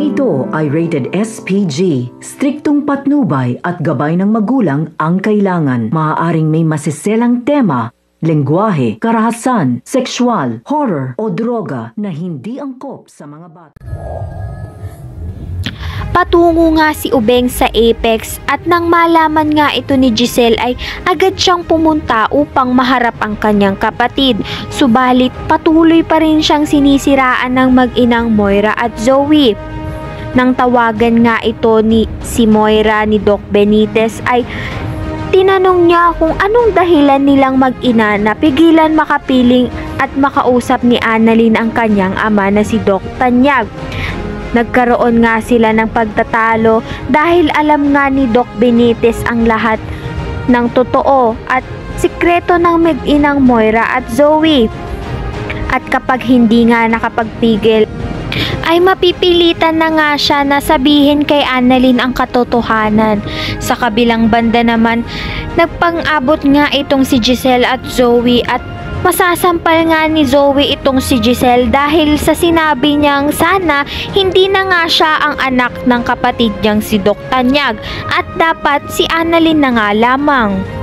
Programang ito ay rated SPG. Striktong patnubay at gabay ng magulang ang kailangan. Maaaring may masiselang tema, lengguwahe, karahasan, sexual, horror o droga na hindi angkop sa mga bata. Patungo nga si Ubeng sa Apex at nang malaman nga ito ni Giselle ay agad siyang pumunta upang maharap ang kanyang kapatid. Subalit patuloy pa rin siyang sinisiraan ng mag-inang Moira at Zoe. Nang tawagan nga ito si Moira ni Doc Benitez ay tinanong niya kung anong dahilan nilang mag-ina na pigilan makapiling at makausap ni Annalyn ang kanyang ama na si Doc Tanyag. Nagkaroon nga sila ng pagtatalo dahil alam nga ni Doc Benitez ang lahat ng totoo at sikreto ng mag-inang Moira at Zoe. At kapag hindi nga nakapagpigil, ay mapipilitan na nga siya na sabihin kay Annalyn ang katotohanan. Sa kabilang banda naman, nagpang-abot nga itong si Giselle at Zoe at masasampal nga ni Zoe itong si Giselle dahil sa sinabi niyang sana hindi na nga siya ang anak ng kapatid niyang si Doc Tanyag at dapat si Annalyn na nga lamang.